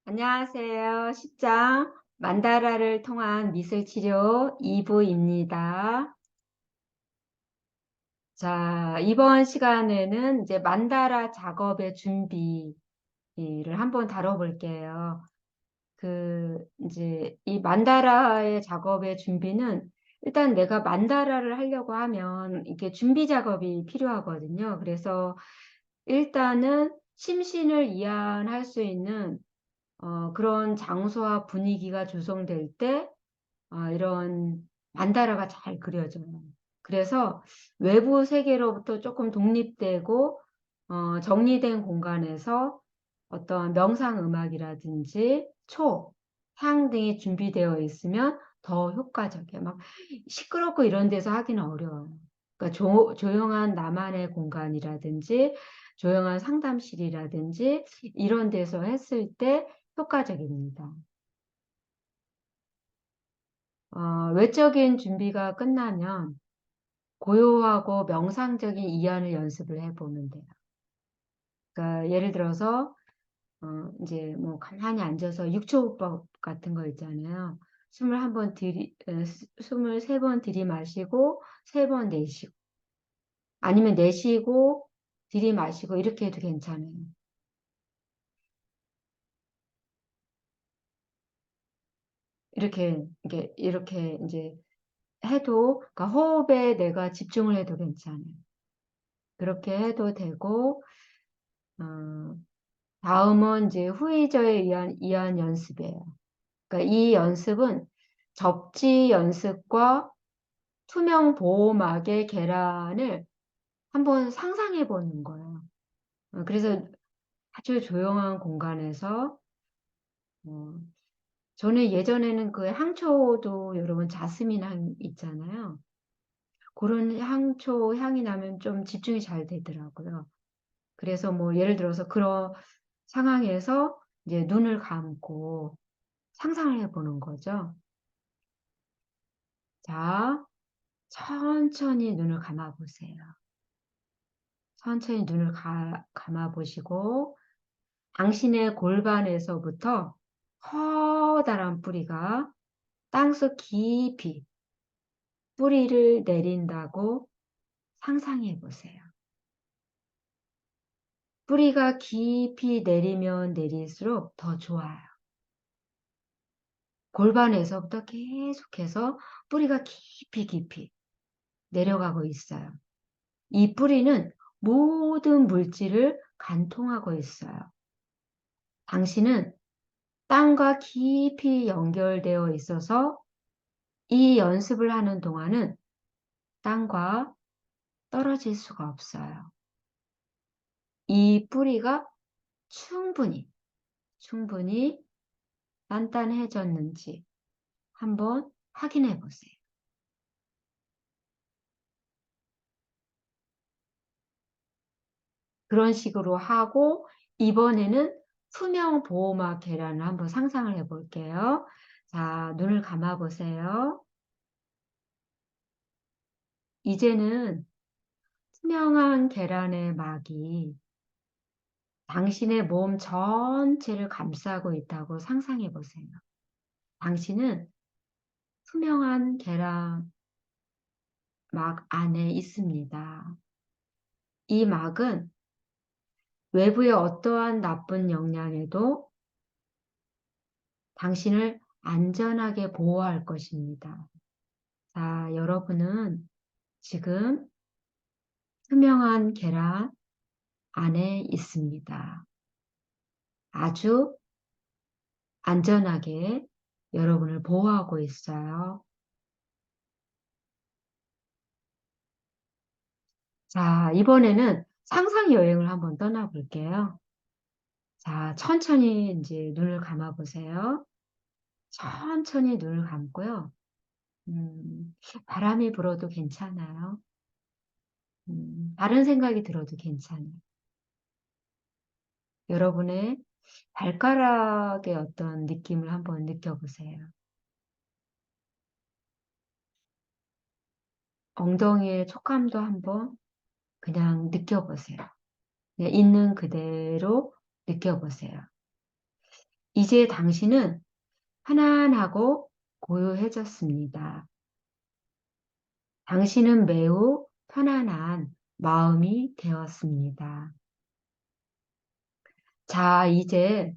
안녕하세요. 10장 만다라를 통한 미술치료 2부입니다. 자, 이번 시간에는 이제 만다라 작업의 준비를 한번 다뤄볼게요. 이제 이 만다라의 작업의 준비는 일단 내가 만다라를 하려고 하면 이게 준비 작업이 필요하거든요. 그래서 일단은 심신을 이완할 수 있는 그런 장소와 분위기가 조성될 때 이런 만다라가 잘 그려져요. 그래서 외부 세계로부터 조금 독립되고 정리된 공간에서 어떤 명상 음악이라든지 초, 향 등이 준비되어 있으면 더 효과적이에요. 막 시끄럽고 이런 데서 하기는 어려워요. 그러니까 조용한 나만의 공간이라든지 조용한 상담실이라든지 이런 데서 했을 때 효과적입니다. 외적인 준비가 끝나면 고요하고 명상적인 이완을 연습을 해보면 돼요. 그러니까 예를 들어서 이제 뭐 가만히 앉아서 6초호흡 같은 거 있잖아요. 숨을 3번 들이마시고 3번 내쉬고 아니면 내쉬고 들이마시고 이렇게 해도 괜찮아요. 이렇게 이제 해도 그러니까 호흡에 내가 집중을 해도 괜찮아요. 그렇게 해도 되고 어, 다음은 이제 후이저에 의한 이완 연습이에요. 그러니까 이 연습은 접지 연습과 투명 보호막의 계란을 한번 상상해 보는 거예요. 그래서 아주 조용한 공간에서 어, 저는 예전에는 그 향초도 여러분 자스민 향 있잖아요. 그런 향초 향이 나면 좀 집중이 잘 되더라고요. 그래서 뭐 예를 들어서 그런 상황에서 이제 눈을 감고 상상을 해보는 거죠. 자, 천천히 눈을 감아 보세요. 천천히 눈을 감아 보시고 당신의 골반에서부터 커다란 뿌리가 땅속 깊이 뿌리를 내린다고 상상해 보세요. 뿌리가 깊이 내리면 내릴수록 더 좋아요. 골반에서부터 계속해서 뿌리가 깊이 내려가고 있어요. 이 뿌리는 모든 물질을 관통하고 있어요. 당신은 땅과 깊이 연결되어 있어서 이 연습을 하는 동안은 땅과 떨어질 수가 없어요. 이 뿌리가 충분히 단단해졌는지 한번 확인해 보세요. 그런 식으로 하고 이번에는 투명 보호막 계란을 한번 상상을 해 볼게요. 자, 눈을 감아 보세요. 이제는 투명한 계란의 막이 당신의 몸 전체를 감싸고 있다고 상상해 보세요. 당신은 투명한 계란 막 안에 있습니다. 이 막은 외부의 어떠한 나쁜 영향에도 당신을 안전하게 보호할 것입니다. 자, 여러분은 지금 투명한 계란 안에 있습니다. 아주 안전하게 여러분을 보호하고 있어요. 자, 이번에는 상상 여행을 한번 떠나볼게요. 자, 천천히 이제 눈을 감아 보세요. 천천히 눈을 감고요. 바람이 불어도 괜찮아요. 다른 생각이 들어도 괜찮아요. 여러분의 발가락의 어떤 느낌을 한번 느껴보세요. 엉덩이의 촉감도 한번 그냥 느껴보세요. 그냥 있는 그대로 느껴보세요. 이제 당신은 편안하고 고요해졌습니다. 당신은 매우 편안한 마음이 되었습니다. 자, 이제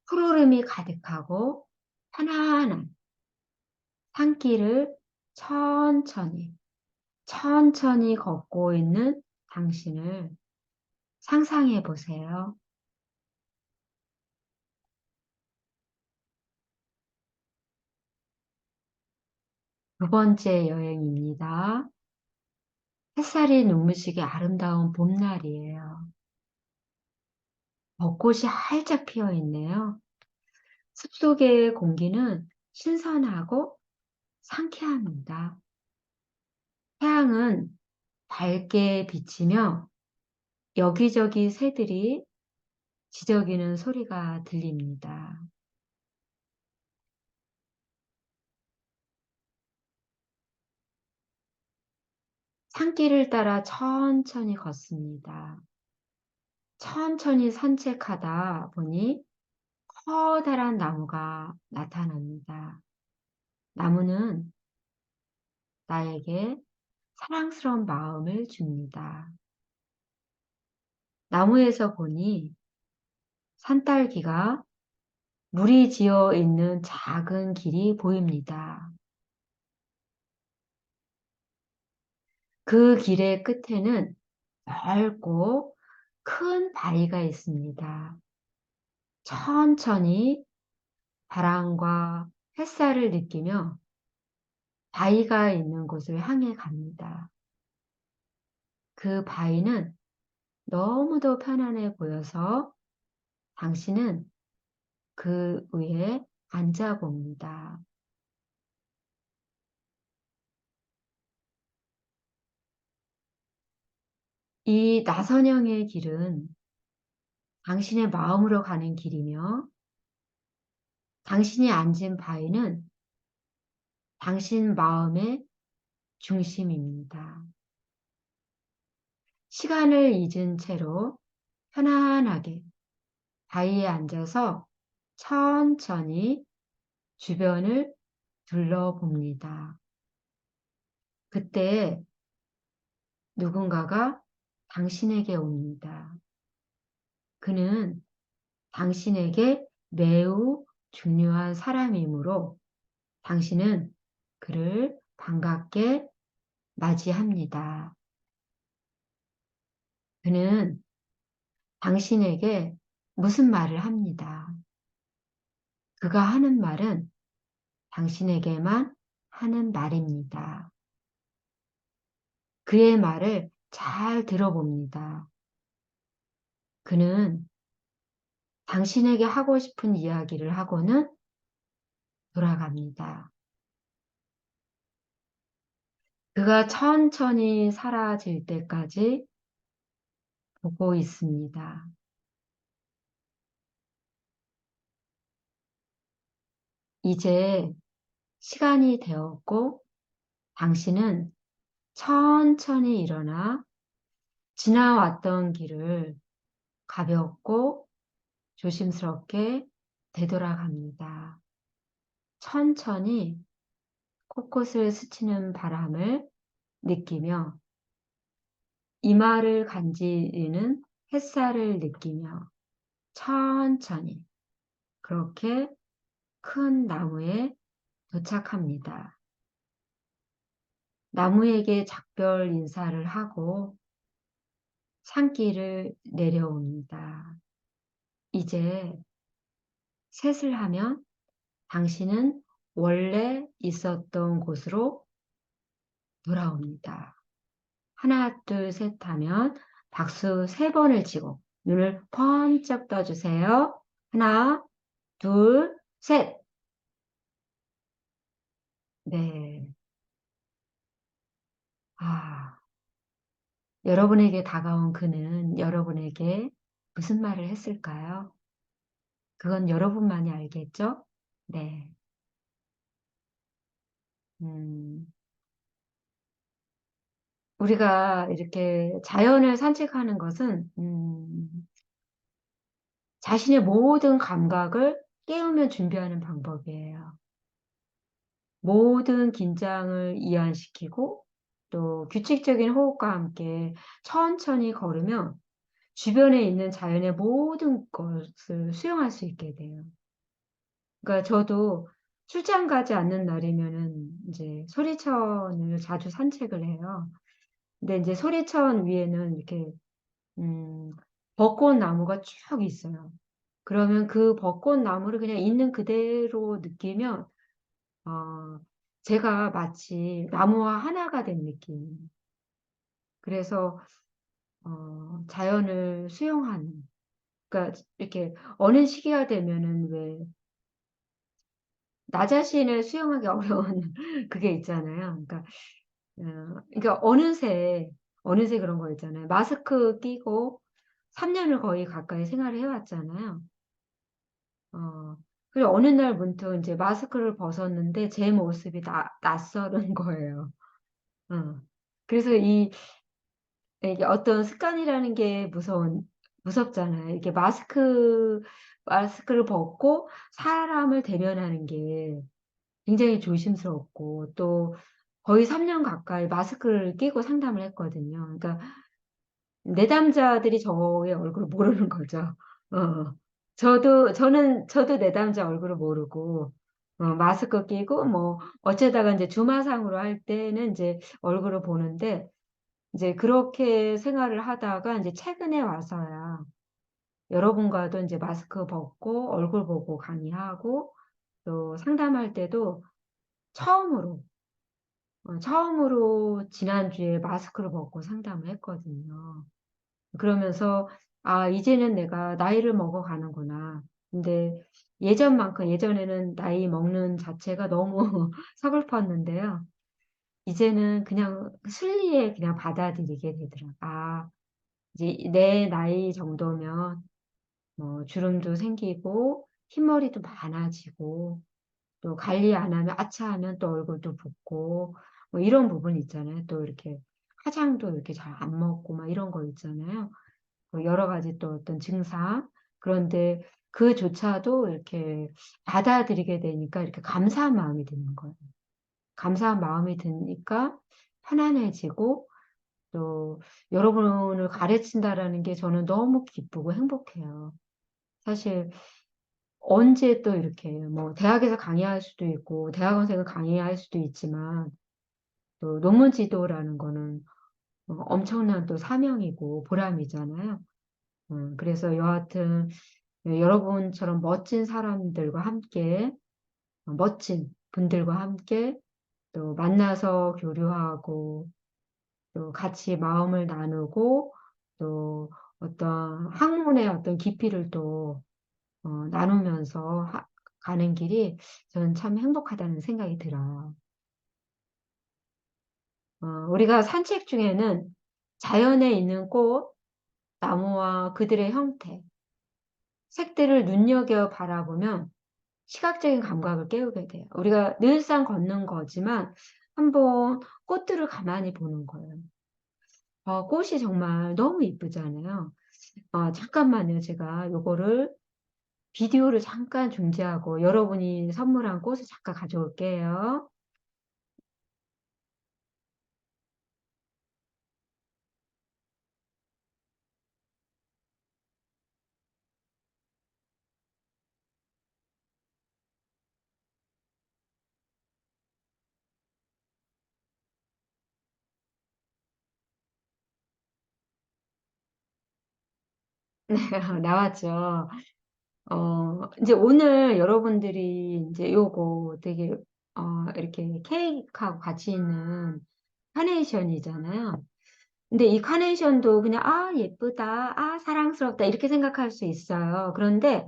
푸르름이 가득하고 편안한 산길을 천천히, 천천히 걷고 있는 당신을 상상해 보세요. 두 번째 여행입니다. 햇살이 눈부시게 아름다운 봄날이에요. 벚꽃이 활짝 피어 있네요. 숲속의 공기는 신선하고 상쾌합니다. 태양은 밝게 비치며 여기저기 새들이 지저귀는 소리가 들립니다. 산길을 따라 천천히 걷습니다. 천천히 산책하다 보니 커다란 나무가 나타납니다. 나무는 나에게 사랑스러운 마음을 줍니다. 나무에서 보니 산딸기가 물이 지어 있는 작은 길이 보입니다. 그 길의 끝에는 넓고 큰 바위가 있습니다. 천천히 바람과 햇살을 느끼며 바위가 있는 곳을 향해 갑니다. 그 바위는 너무도 편안해 보여서 당신은 그 위에 앉아 봅니다. 이 나선형의 길은 당신의 마음으로 가는 길이며 당신이 앉은 바위는 당신 마음의 중심입니다. 시간을 잊은 채로 편안하게 바위에 앉아서 천천히 주변을 둘러봅니다. 그때 누군가가 당신에게 옵니다. 그는 당신에게 매우 중요한 사람이므로 당신은 그를 반갑게 맞이합니다. 그는 당신에게 무슨 말을 합니다. 그가 하는 말은 당신에게만 하는 말입니다. 그의 말을 잘 들어봅니다. 그는 당신에게 하고 싶은 이야기를 하고는 돌아갑니다. 그가 천천히 사라질 때까지 보고 있습니다. 이제 시간이 되었고 당신은 천천히 일어나 지나왔던 길을 가볍고 조심스럽게 되돌아갑니다. 천천히 코끝을 스치는 바람을 느끼며 이마를 간지리는 햇살을 느끼며 천천히 그렇게 큰 나무에 도착합니다. 나무에게 작별 인사를 하고 산길을 내려옵니다. 이제 셋을 하면 당신은 원래 있었던 곳으로 돌아옵니다. 하나, 둘, 셋 하면 박수 3번을 치고 눈을 번쩍 떠주세요. 하나, 둘, 셋. 네. 아, 여러분에게 다가온 그는 여러분에게 무슨 말을 했을까요? 그건 여러분만이 알겠죠? 네. 음, 우리가 이렇게 자연을 산책하는 것은 자신의 모든 감각을 깨우면 준비하는 방법이에요. 모든 긴장을 이완시키고 또 규칙적인 호흡과 함께 천천히 걸으면 주변에 있는 자연의 모든 것을 수용할 수 있게 돼요. 그러니까 저도 출장 가지 않는 날이면은 인제 소리천을 자주 산책을 해요. 근데 인제 소리천 위에는 이렇게 음 벚꽃나무가 쭉 있어요. 그러면 그 벚꽃나무를 그냥 있는 그대로 느끼면 어 제가 마치 나무와 하나가 된 느낌이에요. 그래서 자연을 수용하는, 그러니까 이렇게 어느 시기가 되면은 왜 나 자신을 수용하기 어려운 그게 있잖아요. 그러니까 어느새 그런 거 있잖아요. 마스크 끼고 3 년을 거의 가까이 생활을 해 왔잖아요. 어 그리고 어느 날 문득 인제 마스크를 벗었는데 제 모습이 낯설은 거예요. 어. 그래서 이게 어떤 습관이라는 게 무섭잖아요. 이게 마스크를 벗고 사람을 대면하는 게 굉장히 조심스럽고, 또 거의 3년 가까이 마스크를 끼고 상담을 했거든요. 그러니까 내담자들이 저의 얼굴을 모르는 거죠. 어. 저도 내담자 얼굴을 모르고 마스크 끼고 뭐 어쩌다가 인제 주마상으로 할 때는 인제 얼굴을 보는데, 이제 그렇게 생활을 하다가 인제 최근에 와서야 여러분과도 인제 마스크 벗고 얼굴 보고 강의하고 또 상담할 때도 처음으로 처음으로 지난주에 마스크를 벗고 상담을 했거든요. 그러면서 '아 이제는 내가 나이를 먹어 가는구나.' 근데 예전에는 나이 먹는 자체가 너무 서글펐는데요. 이제는 그냥 순리에 그냥 받아들이게 되더라고요. 아 이제 내 나이 정도면 뭐 주름도 생기고 흰머리도 많아지고 또 관리 안 하면 아차하면 또 얼굴도 붓고 뭐 이런 부분이 있잖아요. 또 이렇게 화장도 이렇게 잘 안 먹고 막 이런 거 있잖아요. 뭐 여러 가지 또 어떤 증상. 그런데 그조차도 이렇게 받아들이게 되니까 이렇게 감사한 마음이 드는 거예요. 감사한 마음이 드니까 편안해지고, 또 여러분을 가르친다라는 게 저는 너무 기쁘고 행복해요. 사실 언제 또 이렇게 뭐 대학에서 강의할 수도 있고 대학원생을 강의할 수도 있지만, 또 논문 지도라는 거는 엄청난 또 사명이고 보람이잖아요. 그래서 여하튼 여러분처럼 멋진 사람들과 함께 멋진 분들과 함께 또 만나서 교류하고 또 같이 마음을 나누고 또 어떤 학문의 어떤 깊이를 또 나누면서 가는 길이 저는 참 행복하다는 생각이 들어요. 우리가 산책 중에는 자연에 있는 꽃, 나무와 그들의 형태, 색들을 눈여겨 바라보면 시각적인 감각을 깨우게 돼요. 우리가 늘상 걷는 거지만 한번 꽃들을 가만히 보는 거예요. 꽃이 정말 너무 이쁘잖아요. 잠깐만요. 제가 요거를 비디오를 잠깐 중지하고 여러분이 선물한 꽃을 잠깐 가져올게요. 네. 나왔죠. 인제 오늘 여러분들이 인제 요거 되게 이렇게 케이크하고 같이 있는 카네이션이잖아요. 근데 이 카네이션도 그냥 '아 예쁘다. 아 사랑스럽다.' 이렇게 생각할 수 있어요. 그런데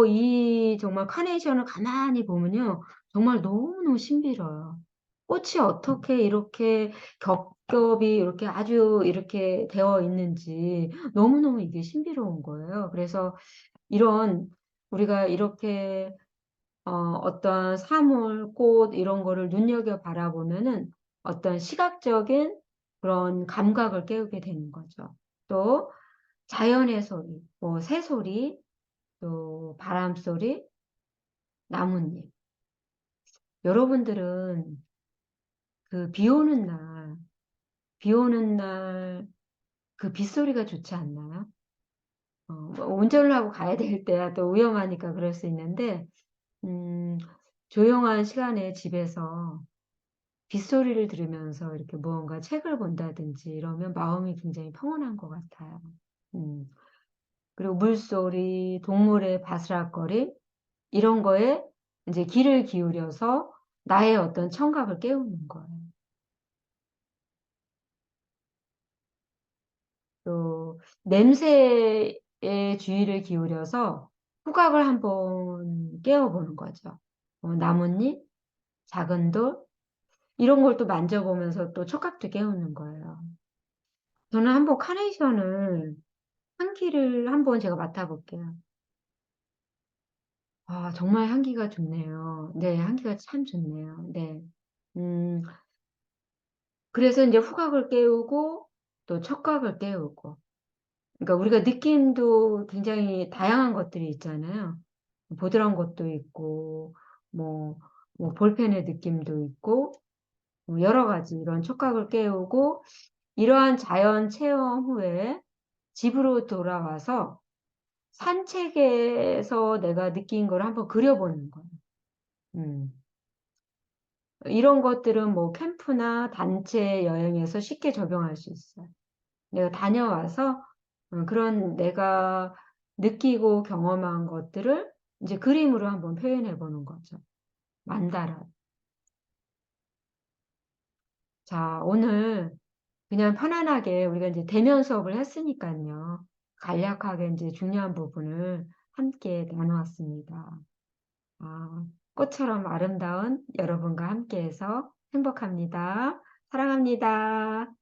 이 정말 카네이션을 가만히 보면요, 정말 너무너무 신비로워요. 꽃이 어떻게 이렇게 겹겹이 이렇게 아주 이렇게 되어 있는지 너무너무 이게 신비로운 거예요. 그래서 이런 우리가 이렇게 어떤 사물, 꽃 이런 거를 눈여겨 바라보면은 어떤 시각적인 그런 감각을 깨우게 되는 거죠. 또 자연의 소리, 뭐 새소리, 또 바람 소리, 나뭇잎. 여러분들은 그 비 오는 날 그 빗소리가 좋지 않나요? 뭐 운전을 하고 가야 될 때야 또 위험하니까 그럴 수 있는데, 음, 조용한 시간에 집에서 빗소리를 들으면서 이렇게 무언가 책을 본다든지 이러면 마음이 굉장히 평온한 것 같아요. 음, 그리고 물소리, 동물의 바스락거림, 이런 거에 이제 귀를 기울여서 나의 어떤 청각을 깨우는 거예요. 또 냄새에 주의를 기울여서 후각을 한번 깨워보는 거죠. 나뭇잎, 작은 돌, 이런 걸 또 만져보면서 또 촉각도 깨우는 거예요. 저는 한번 카네이션을 향기를 한번 제가 맡아볼게요. 아, 정말 향기가 좋네요. 네, 향기가 참 좋네요. 네. 음, 그래서 이제 후각을 깨우고 또 촉각을 깨우고. 그러니까 우리가 느낌도 굉장히 다양한 것들이 있잖아요. 보드라운 것도 있고, 뭐, 뭐 볼펜의 느낌도 있고, 뭐 여러 가지 이런 촉각을 깨우고, 이러한 자연 체험 후에 집으로 돌아와서 산책에서 내가 느낀 걸 한번 그려보는 거예요. 음. 이런 것들은 뭐 캠프나 단체 여행에서 쉽게 적용할 수 있어요. 내가 다녀와서 그런 내가 느끼고 경험한 것들을 이제 그림으로 한번 표현해 보는 거죠. 만다라. 자, 오늘 그냥 편안하게 우리가 이제 대면 수업을 했으니까요. 간략하게 이제 중요한 부분을 함께 나누었습니다. 아, 꽃처럼 아름다운 여러분과 함께해서 행복합니다. 사랑합니다.